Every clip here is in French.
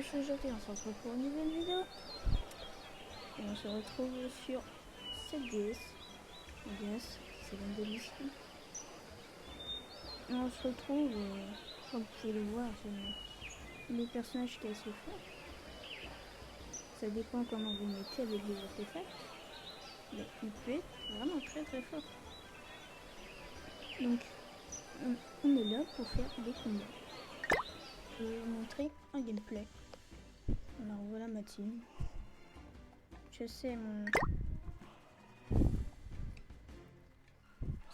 tous, aujourd'hui on se retrouve pour une nouvelle vidéo. Et on se retrouve sur cette DS. C'est l'un de l'ici. Et on se retrouve, comme vous pouvez le voir, le personnage qui est assez fort. Ça dépend comment vous le mettez avec les artefacts. Mais il peut être vraiment très très fort. Donc on est là pour faire des combats. Je vais vous montrer un gameplay. Alors voilà ma team. Je sais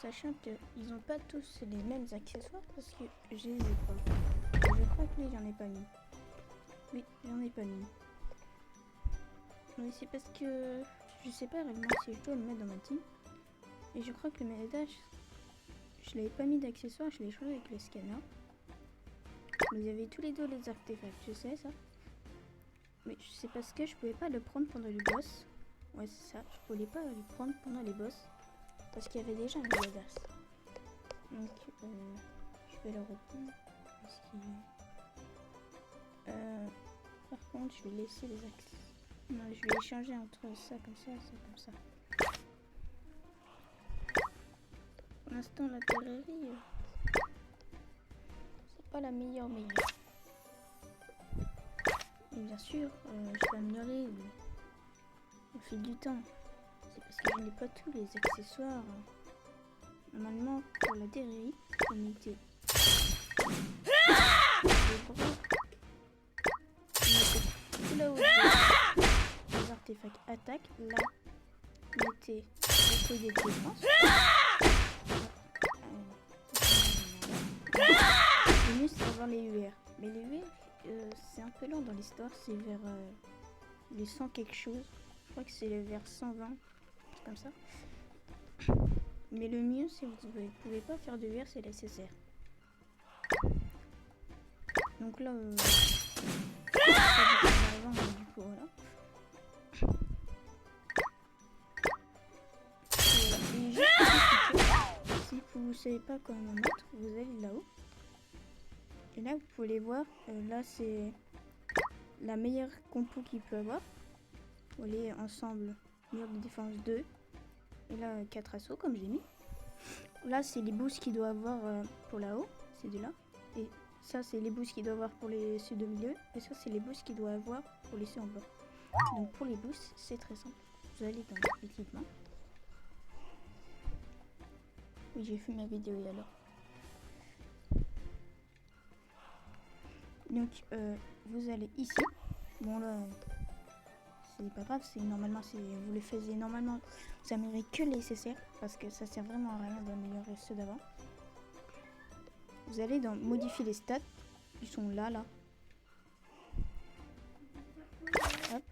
sachant qu'ils n'ont pas tous les mêmes accessoires parce que je les ai pas. Je crois que lui j'en ai pas mis. Oui, j'en ai pas mis. Mais c'est parce que je sais pas réellement si je dois le mettre dans ma team. Et je crois que le médaille, je l'avais pas mis d'accessoires, je l'ai changé avec le scanner. Vous avez tous les deux les artefacts, je sais ça. Mais c'est parce que je pouvais pas le prendre pendant le boss. Ouais c'est ça, je pouvais pas le prendre pendant les boss. Parce qu'il y avait déjà un médaille. Donc je vais le reprendre. Parce qu'il par contre je vais laisser les axes. Non, je vais échanger entre ça comme ça, ça comme ça. Pour l'instant la terrerie c'est pas la meilleure. Et bien sûr je vais améliorer au fil du temps. C'est parce que je n'ai pas tous les accessoires. Normalement pour la terrerie on mettait tout là-haut les artefacts attaque. Là on mettait le collier de défense. Le mieux c'est d'avoir les UR. Mais les UR c'est un peu lent dans l'histoire. C'est vers les 100 quelque chose. Je crois que c'est vers 120. Comme ça. Mais le mieux si vous ne pouvez pas faire de UR c'est la SSR. Donc là du coup voilà. Et juste si vous ne savez pas comment mettre, vous allez là-haut. Et là vous pouvez voir, là c'est la meilleure compo qu'il peut avoir. Vous voyez ensemble, mur de défense 2. Et là 4 assauts comme j'ai mis. Là c'est les boosts qu'il doit avoir pour là-haut, c'est de là. Et ça c'est les boosts qu'il doit avoir pour les ceux de milieu. Et ça c'est les boosts qu'il doit avoir pour les ceux en bas. Donc pour les boosts c'est très simple. Vous allez dans l'équipement. Oui j'ai fait ma vidéo et alors. Donc vous allez ici. Bon là c'est pas grave, c'est normalement vous le faisiez normalement. Vous améliorez que les SSR parce que ça sert vraiment à rien d'améliorer ceux d'avant. Vous allez dans modifier les stats. Ils sont là. Hop.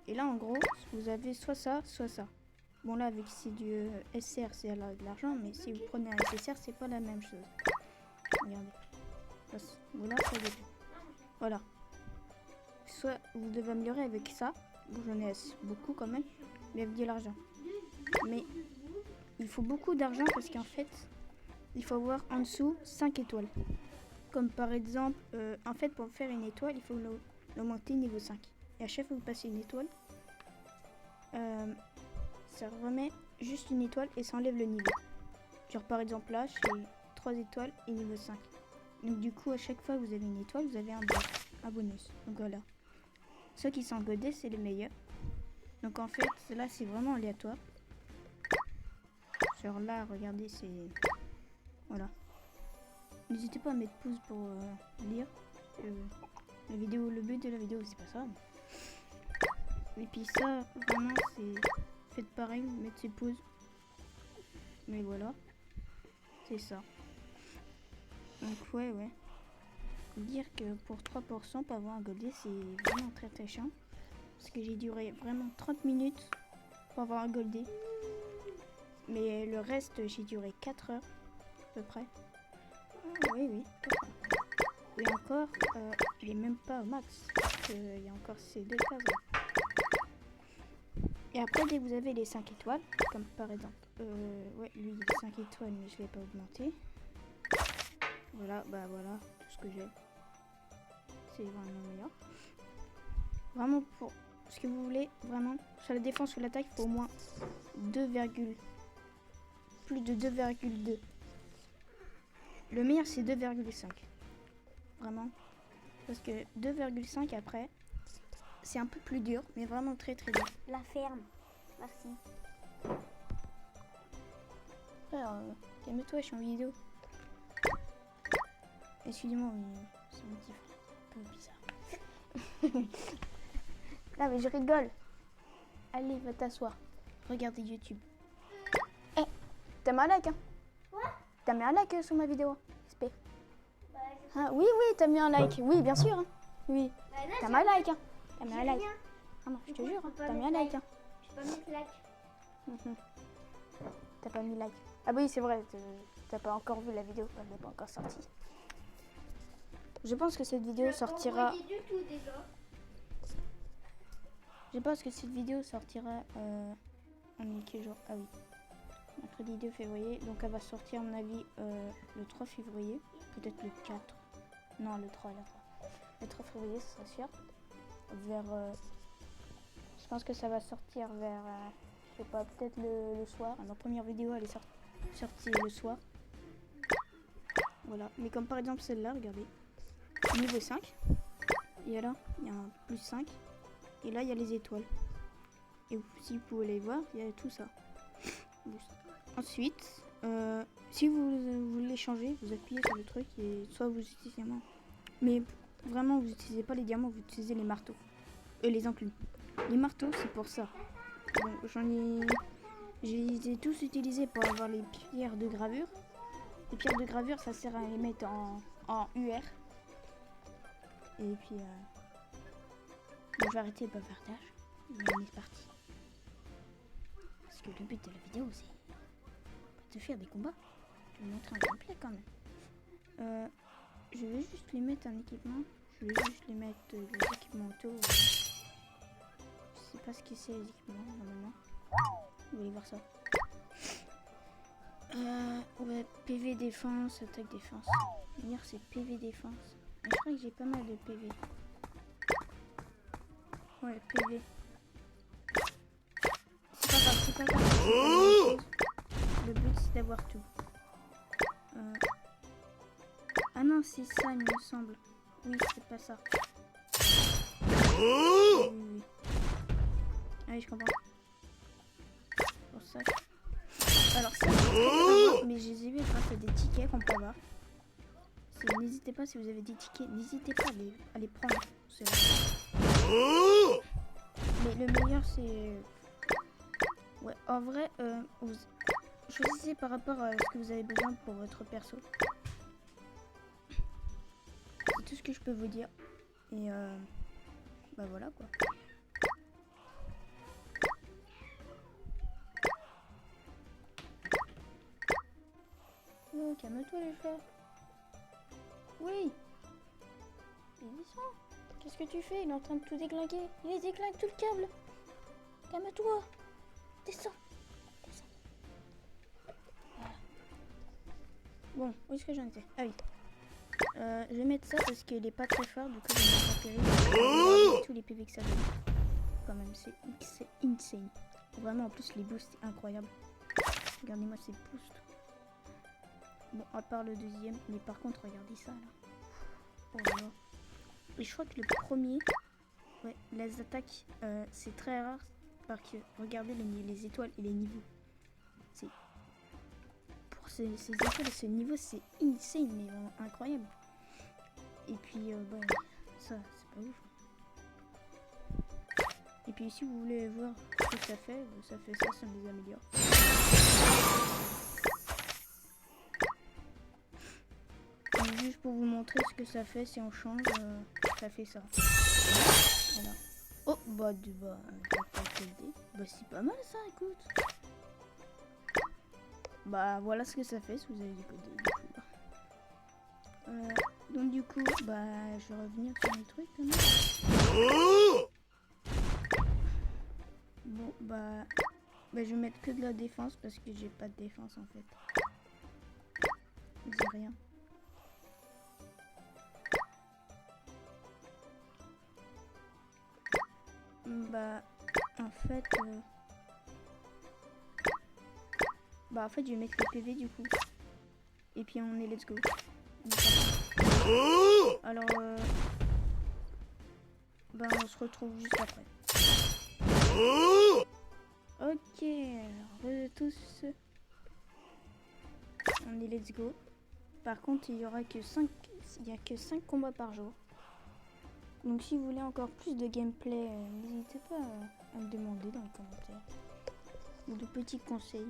Et là en gros vous avez soit ça, soit ça. Bon là avec c'est du SR c'est de l'argent, mais si vous prenez un SSR c'est pas la même chose. Regardez. Voilà, ça dépend. Voilà. Soit vous devez améliorer avec ça. Bon, j'en ai beaucoup quand même, mais avec de l'argent. Mais il faut beaucoup d'argent parce qu'en fait, il faut avoir en dessous 5 étoiles. Comme par exemple, en fait, pour faire une étoile, il faut l'augmenter niveau 5. Et à chaque fois que vous passez une étoile, ça remet juste une étoile et ça enlève le niveau. Genre par exemple là, j'ai 3 étoiles et niveau 5. Donc du coup, à chaque fois que vous avez une étoile, vous avez un bonus. Donc voilà. Ceux qui sont godés, c'est les meilleurs. Donc en fait, là, c'est vraiment aléatoire. Genre là, regardez, c'est... Voilà. N'hésitez pas à mettre pouce pour lire. La vidéo, le but de la vidéo, c'est pas ça. Et puis ça, vraiment, c'est... Faites pareil, mettez ses pouces. Mais voilà. C'est ça. Donc ouais. Dire que pour 3% pour avoir un goldé c'est vraiment très très chiant parce que j'ai duré vraiment 30 minutes pour avoir un goldé, mais le reste j'ai duré 4 heures à peu près. Oui et encore il est même pas au max parce qu'il y a encore ces 2 cases là. Et après dès que vous avez les 5 étoiles comme par exemple ouais lui il est 5 étoiles mais je l'ai pas augmenté. Voilà, bah voilà, tout ce que j'ai. C'est vraiment meilleur. Vraiment pour ce que vous voulez, vraiment. Sur la défense ou l'attaque, il faut au moins 2, plus de 2,2. Le meilleur, c'est 2,5. Vraiment. Parce que 2,5 après, c'est un peu plus dur, mais vraiment très très dur. La ferme. Merci. Frère, calme-toi, je suis en vidéo. Excusez-moi, mais c'est mon petit frère. Un peu bizarre. Là, mais je rigole. Allez, va t'asseoir. Regardez YouTube. Eh, t'as mis un like, hein? Quoi? T'as mis un like sur ma vidéo, j'espère. Bah, Ah, oui, oui, t'as mis un like. Oui, bien sûr. Hein. Oui. bah là, T'as mis un like, hein? T'as mis j'ai un like. rien. Ah non, je te Pourquoi jure, je peux hein, pas t'as mis un mettre like. like? Hein. Je peux pas mettre like. Mhm. T'as pas mis like. Ah oui, c'est vrai, t'as pas encore vu la vidéo, elle n'est pas encore sortie. Je pense que cette vidéo sortira. Du tout déjà. Je pense que cette vidéo sortira on est quel jour? Ah oui. Mercredi 2 février. Donc elle va sortir à mon avis le 3 février. Peut-être le 4. Non, le 3. Le 3 février, ce sera sûr. Vers. Je pense que ça va sortir vers. Je sais pas, peut-être le soir. Ma première vidéo elle est sortie le soir. Voilà. Mais comme par exemple celle-là, regardez. Niveau 5. Et là, il y a un plus 5. Et là, il y a les étoiles. Et si vous pouvez les voir, il y a tout ça. Ensuite, si vous voulez changer, vous appuyez sur le truc et soit vous utilisez diamants. Mais vraiment, vous n'utilisez pas les diamants, vous utilisez les marteaux. Les enclumes. Les marteaux, c'est pour ça. Bon, je les ai tous utilisés pour avoir les pierres de gravure. Les pierres de gravure, ça sert à les mettre en UR. Et puis, bon, je vais arrêter le bavardage. Et on est parti. Parce que le but de la vidéo, c'est pas de faire des combats. Je vais vous montrer un gameplay quand même. Je vais juste les mettre en équipement. Je vais juste les mettre les équipements auto. Je sais pas ce que c'est les équipements normalement. Vous allez voir ça. Ouais, PV défense, attaque défense. Hier c'est PV défense. Mais je crois que j'ai pas mal de PV. Ouais, PV. C'est pas grave, c'est pas grave. C'est pas grave. Le but c'est d'avoir tout. Ah non, c'est ça il me semble. Oui, c'est pas ça. Oui, oui. Ah oui, je comprends. Pour ça. Alors ça, c'est très dur à voir, mais je les ai vus grâce à des tickets qu'on peut avoir. N'hésitez pas, si vous avez des tickets, n'hésitez pas à les prendre. Mais le meilleur, c'est... Ouais, en vrai, vous choisissez par rapport à ce que vous avez besoin pour votre perso. C'est tout ce que je peux vous dire. Et bah voilà quoi. Oh, calme-toi les frères. Oui. Mais descends. Qu'est-ce que tu fais? Il est en train de tout déglinguer. Il déglingue tout le câble. Calme-toi. Descends. Descends. Voilà. Bon, où est-ce que j'en étais? Ah oui. Je vais mettre ça parce qu'il est pas très fort. Du coup, je vais mettre tous les PV que ça donne. Quand même, c'est insane. Vraiment, en plus, les boosts, c'est incroyable. Regardez-moi ces boosts. Bon, à part le deuxième, mais par contre, regardez ça là. Oh là là. Et je crois que le premier, ouais, les attaques, c'est très rare parce que regardez les étoiles et les niveaux. C'est pour ces étoiles et ce niveau, c'est insane, mais vraiment incroyable. Et puis, bon, ça, c'est pas ouf. Et puis, si vous voulez voir ce que ça fait ça, ça me les améliore. Juste pour vous montrer ce que ça fait si on change, ça fait ça. Voilà. Oh, bah c'est pas mal ça, écoute. Bah voilà ce que ça fait si vous avez décodé. Donc du coup, bah je vais revenir sur les trucs quand même. Bon, bah je vais mettre que de la défense parce que j'ai pas de défense en fait. J'ai rien. Bah, en fait... Bah, en fait, je vais mettre le PV du coup. Et puis on est let's go. Alors, bah, on se retrouve juste après. Ok, alors tous, on est let's go. Par contre, il y aura que 5 combats par jour. Donc si vous voulez encore plus de gameplay, n'hésitez pas à me demander dans les commentaires. Ou de petits conseils.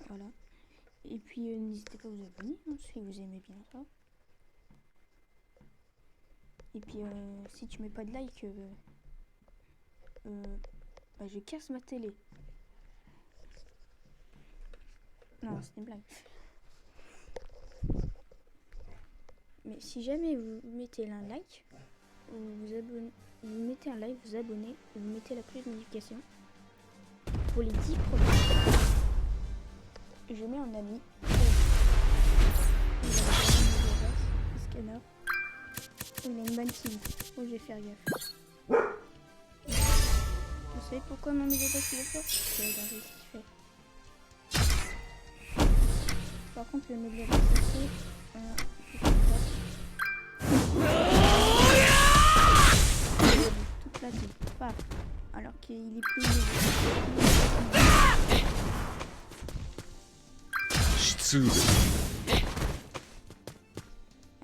Voilà. Et puis n'hésitez pas à vous abonner hein, si vous aimez bien ça. Et puis si tu mets pas de like, bah, je casse ma télé. Non, c'était une blague. Mais si jamais vous mettez un like, vous mettez un like, vous abonnez, et vous mettez la cloche de notification pour les 10 premiers. Je mets en ami. Scanner. Oh, il a une bonne team. Oh, je vais faire gaffe. Vous savez pourquoi mon Megaboss il est fort? Je vais regarder ce qu'il fait. Par contre, le Megaboss aussi, toute la team. Paf. Alors qu'il est plus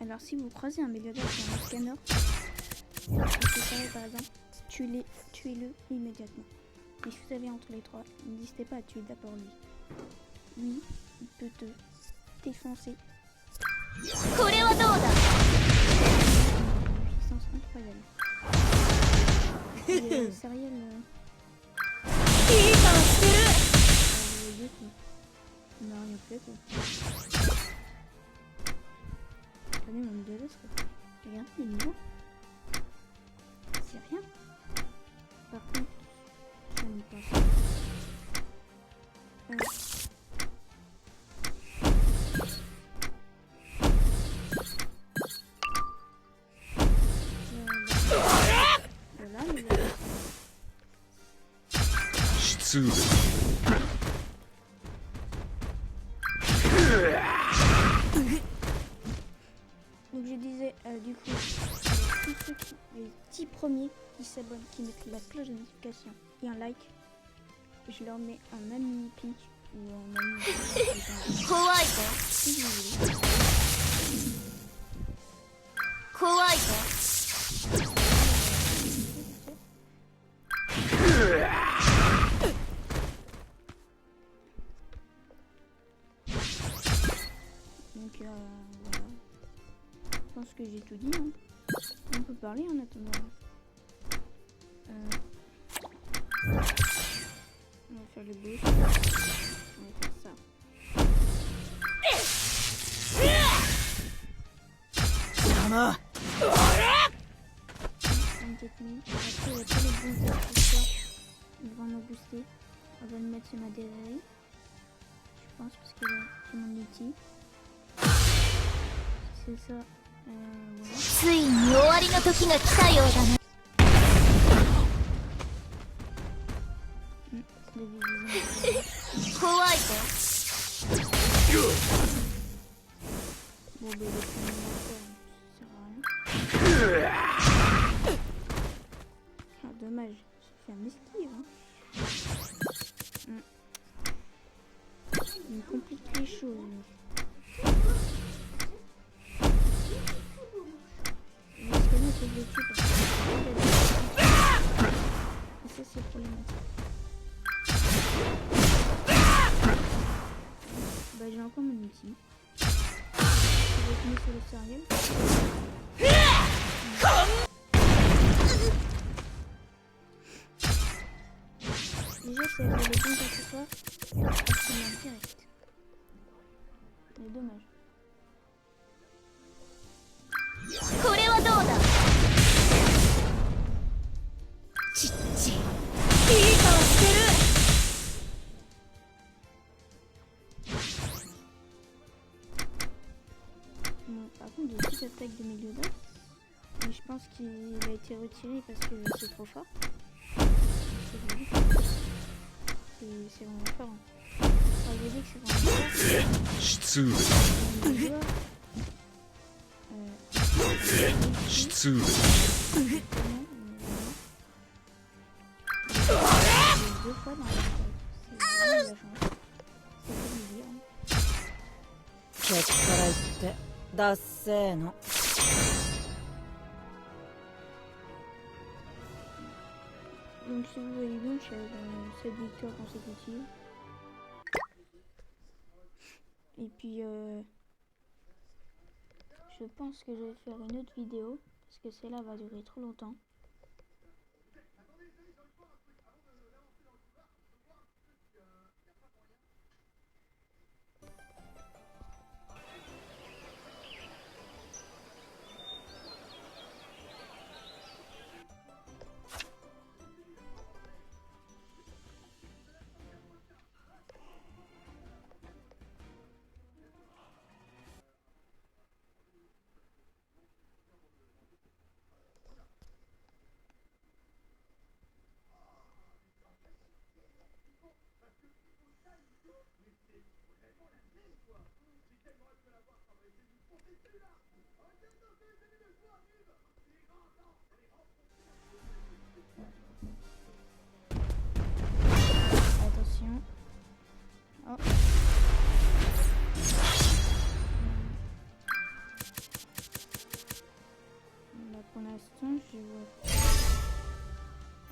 Alors si vous croisez un Megaboss sur un scanner, par exemple, tuez-le immédiatement. Mais si vous avez entre les trois, n'hésitez pas à tuer d'abord lui. Lui, il peut te défoncer. Puissance incroyable. Et Sériel, on n'a rien fait quoi. Regardez mon Megaboss quoi. Regardez les niveaux. C'est rien. Par contre, ça me passe. Voilà, mais donc je disais du coup tous ceux qui, les 10 premiers qui s'abonnent, qui mettent la cloche de notification et un like, je leur mets un ami pink ou un ami si vous voulez. Donc voilà. Je pense que j'ai tout dit. Hein. On peut parler en attendant. On va faire le boss. On va faire ça. 24 000. Après, il y a tous les bons accessoires. Ils vont me booster. On va le mettre sur ma DRI. Je pense parce que c'est mon outil. C'est ça. Voilà. ついに終わりの時が来たようだな。 怖いぞ。 Bon, bah, le premier ça sert à rien. Ah, dommage, j'ai fait un esquive. Hein. Il me complique les choses. Parce que là, c'est le tue parce que et ça, c'est problématique. Bah, j'ai encore mon outil. Je vais finir sur le sérieux. Déjà, c'est les bons accessoires. C'est direct. C'est dommage. これはどうだ。ちっち。いい顔してる。 Bon, par contre, j'ai plus d'attaque de Megaboss. Mais je pense qu'il a été retiré parce que c'est trop fort. C'est vraiment fort. Hein. Enfin, je dis que c'est vraiment fort. 失礼 On le voit.失礼 Deux fois dans la fois. C'est vraiment de la chance. C'est comme dire. Hein. ケツから言ってダッセーの Donc si vous voyez bien, j'ai 7 victoires consécutives. Et puis je pense que je vais faire une autre vidéo parce que celle-là va durer trop longtemps. Attention. Oh. Là pour l'instant je vois.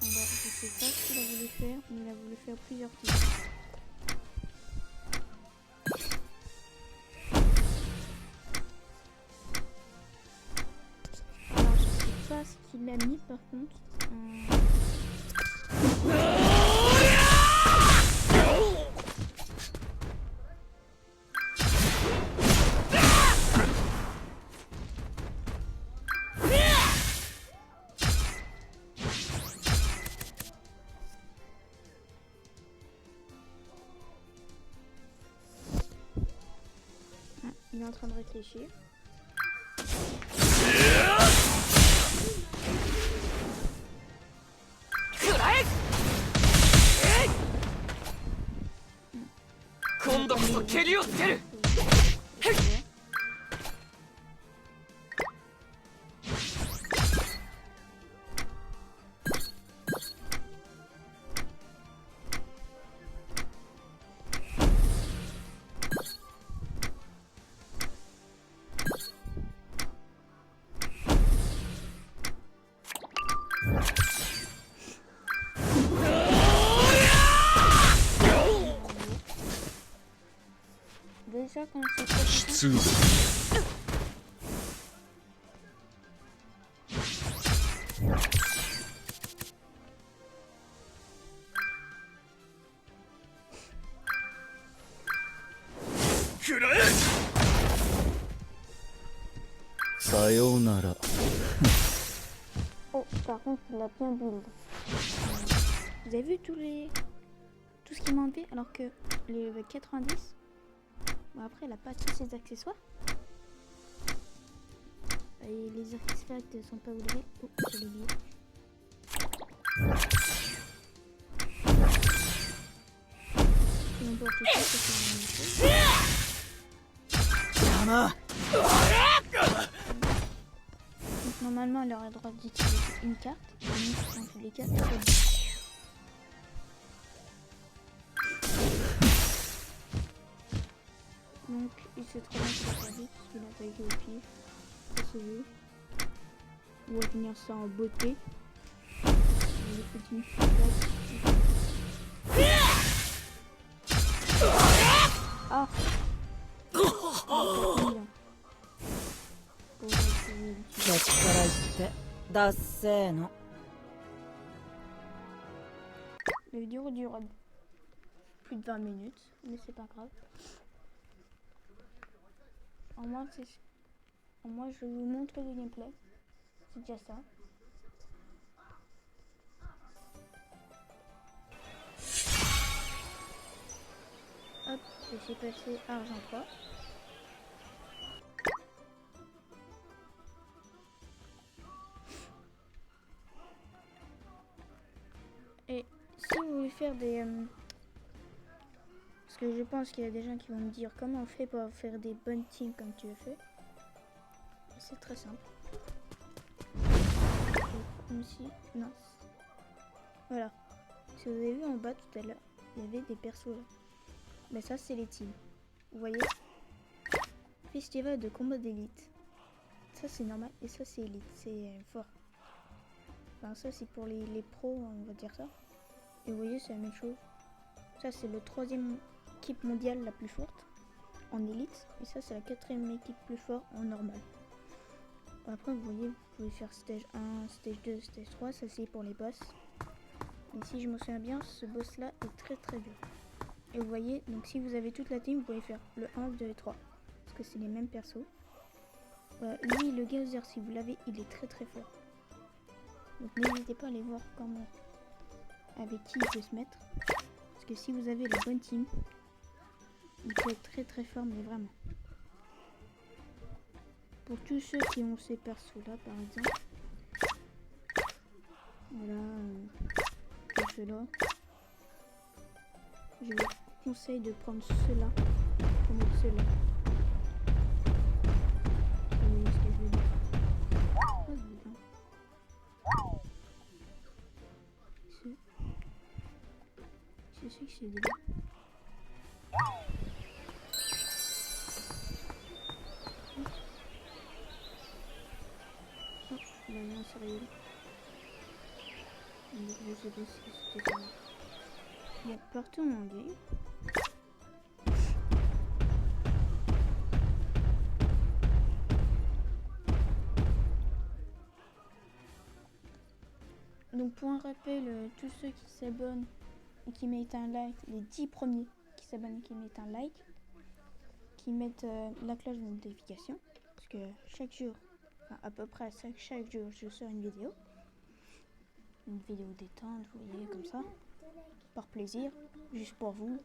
Je sais pas ce qu'il a voulu faire, mais il a voulu faire plusieurs tirs. Alors je sais pas ce qu'il a mis par contre. Il est en train de réfléchir. Déjà quand c'est pas 失礼 さようなら Oh, par contre, il a bien build. Vous avez vu tout ce qu'il m'a enlevé alors que le level 90. Bon, après, il a pas tous ses accessoires. Et les artefacts sont pas oubliés. Oh, je l'ai oublié. Si on peut toucher, c'est une chose. Donc, normalement, elle aurait le droit d'utiliser une carte. Et nous, dans tous les cas, c'est bon. Donc il sait très bien qu'il a perdu parce qu'il a pas été au pif. Ça se veut. On va finir ça en beauté. Les petits ah. Bien. ケツから言ってダッセーの La vidéo dure plus de 20 minutes, mais c'est pas grave. Au moins, je vous montre le gameplay. C'est déjà ça. Hop, je suis passé argent 3. faire des... Parce que je pense qu'il y a des gens qui vont me dire comment on fait pour faire des bonnes teams comme tu as fait. C'est très simple. Comme si... Non. Voilà. Si vous avez vu en bas tout à l'heure, il y avait des persos là. Mais ça c'est les teams. Vous voyez? Festival de combat d'élite. Ça c'est normal et ça c'est élite. C'est fort. Enfin ça c'est pour les pros, on va dire ça. Et vous voyez c'est la même chose. Ça c'est le 3e équipe mondiale la plus forte en élite. Et ça c'est la 4e équipe plus forte en normal. Après vous voyez, vous pouvez faire stage 1, stage 2, stage 3. Ça c'est pour les boss. Et si je me souviens bien, ce boss là est très très dur. Et vous voyez, donc si vous avez toute la team, vous pouvez faire le 1, le 2 et 3. Parce que c'est les mêmes persos. Lui, le Gazer, si vous l'avez, il est très très fort. Donc n'hésitez pas à aller voir comment, avec qui il peut se mettre. Parce que si vous avez la bonne team, il peut être très très fort, mais vraiment. Pour tous ceux qui ont ces persos là, par exemple. Voilà. Ceux-là. Je vous conseille de prendre ceux-là pour mettre ceux-là. Vous voyez ce que je veux dire. Je sais que c'est des... Oh, bah non, sérieux. Je sais pas si c'était ça. Bon, partons en game. Donc pour un rappel, tous ceux qui s'abonnent et qui mettent un like, les 10 premiers qui s'abonnent et qui mettent un like, qui mettent la cloche de notification, parce que chaque jour, enfin à peu près chaque jour, je sors une vidéo détente, vous voyez, comme ça, par plaisir, juste pour vous.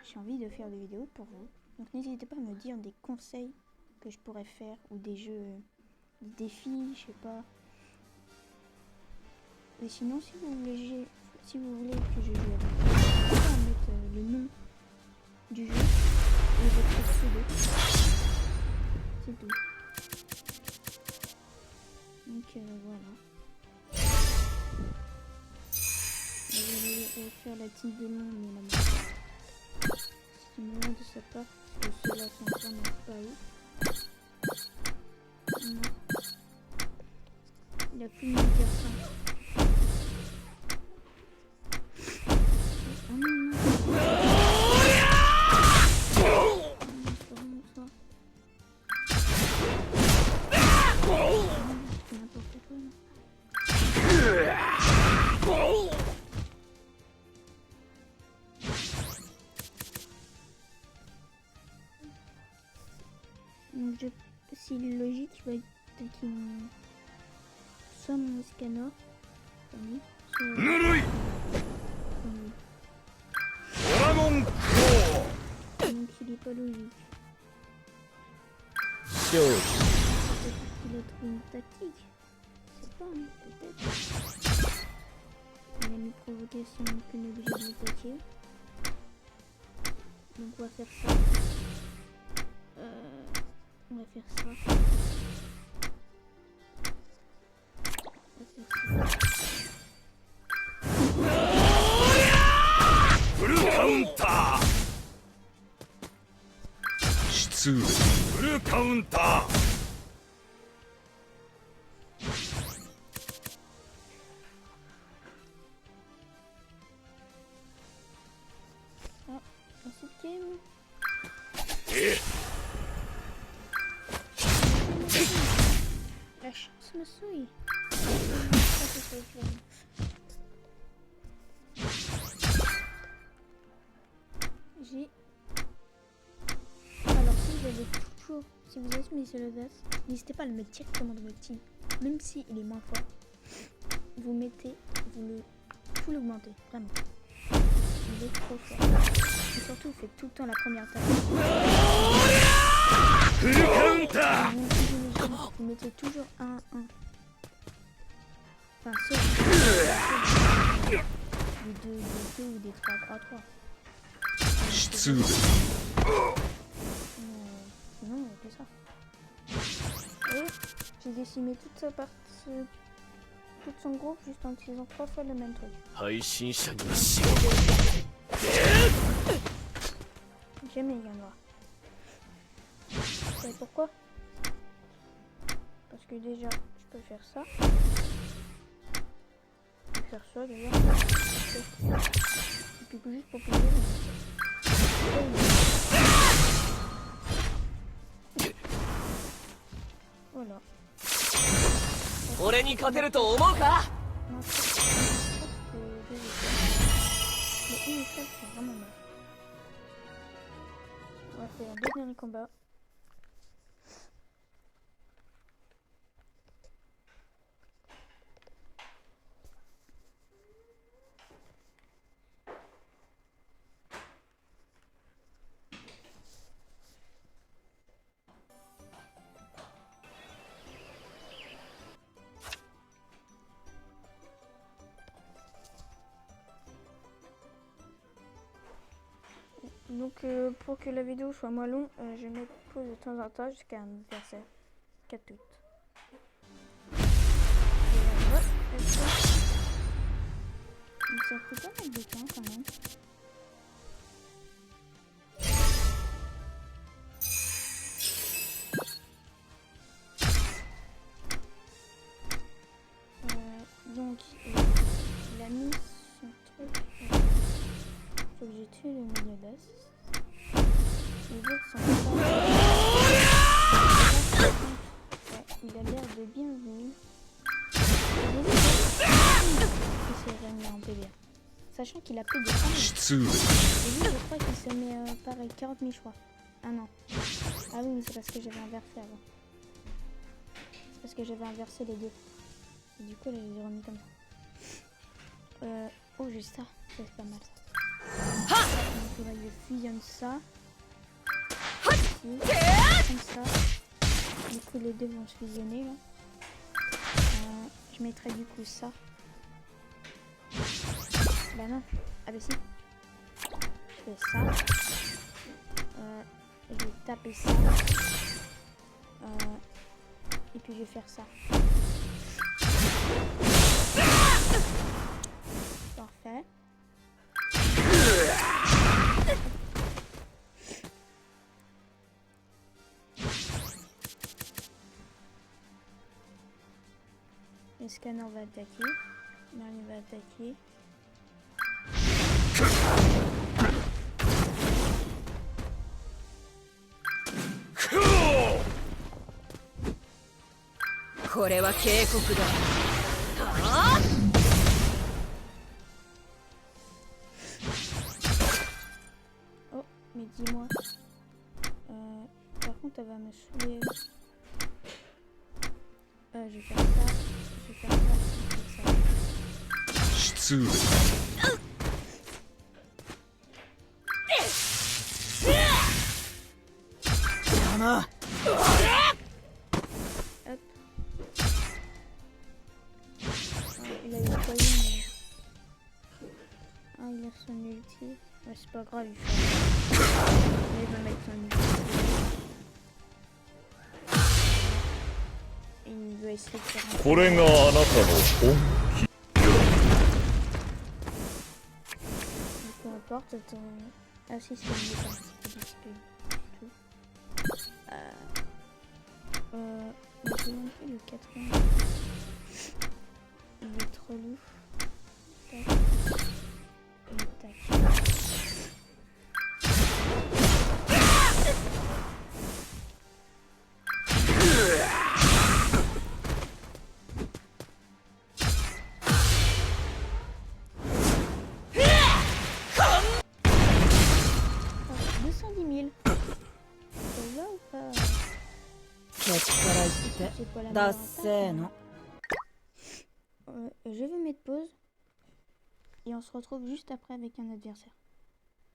J'ai envie de faire des vidéos pour vous, donc n'hésitez pas à me dire des conseils que je pourrais faire, ou des jeux, des défis, je sais pas. Et sinon, si vous voulez que je joue avec vous, n'hésitez pas à mettre le nom du jeu et votre pseudo. C'est tout. Donc voilà. Je vais faire la team démon, mais la mort. C'est une erreur de sa part, parce que ceux-là sont vraiment pas ouf. Non. Il a plus de dire ça. Oh non, non. C'est vraiment ça. C'est n'importe quoi. Donc si logique, je vais attaquer soit mon scanner, soit Nurui Dragon donc il est pas logique. Shoji Peut-être qu'il a trouvé une tactique. Je sais pas, hein, peut-être. Il a mis provocation, donc on est obligé de l'attaquer. Donc on va faire ça. On va faire ça. On va faire ça. Full counter 失礼 Full counter Ah, dans cette game. La chance me souille. Ça, c'est ça, j'ai... Alors si vous avez toujours... Si vous avez mis l'audace, n'hésitez pas à le mettre directement dans votre team. Même s'il est moins fort. Vous mettez... Vous l'augmentez, vraiment. Il est trop fort. Et surtout, vous faites tout le temps la première attaque. Vous mettez toujours 1-1. Enfin, sauf le 2. 2 ou des 3-3-3. 失礼 Sinon, on fait ça. Et j'ai décimé toute sa partie, tout son groupe juste en utilisant 3 fois le même truc. 配信者にはしろ Jamais il gagnera. Vous savez pourquoi? Parce que déjà, je peux faire ça. Je peux faire ça d'ailleurs. Et puis juste pour plaisir. Voilà. 俺に勝てると思うか Non, je crois que c'était deux étoiles. Mais une étoile, c'est vraiment mal. On va faire 2 derniers combats. Donc pour que la vidéo soit moins longue, je vais mettre pause de temps en temps jusqu'à un anniversaire. 4 août. Donc ça fait pas mal de temps quand même. Donc il a mis son truc. Faut que j'ai tué le milieu d'as. Les autres sont pas... Ouais, il a l'air de bien venir. Il s'est remis en PBA. Sachant qu'il a plus de 100 000. 失礼 Et lui, je crois qu'il se met pareil, 40 000 je crois. Ah non. Ah oui, mais c'est parce que j'avais inversé avant. C'est parce que j'avais inversé les deux. Et du coup, là, je les ai remis comme ça. Oh, juste ça. Ça, c'est pas mal ça. Donc là, je fusionne ça. Ici, comme ça. Du coup, les deux vont se fusionner là. Je mettrai du coup ça. Bah non. Ah bah si. Je fais ça. Je vais taper ça. Et puis je vais faire ça. Parfait. Le scanner va attaquer. L'arme va attaquer. これは警告だ。 Oh, mais dis-moi. Par contre, elle va me saouler. Je vais faire ça. Je vais faire ça. Je vais faire ça. 失礼 だな。 Hop. Il a eu quoi mais... Ah, il a son ulti. Ouais, c'est pas grave, il fait... Il va mettre son ulti. Et il veut essayer de faire un... これがあなたの本気 Peu importe, ah si, c'est mieux pas. C'est pas disque tout. Je non plus le 80. Il est trop lourd. Tac. Et tac. Oh, 210 000. Ça va ou pas? ケツから言って C'est pas la だっ meilleure せー attaque, の。 Je vais mettre pause. Et on se retrouve juste après avec un adversaire.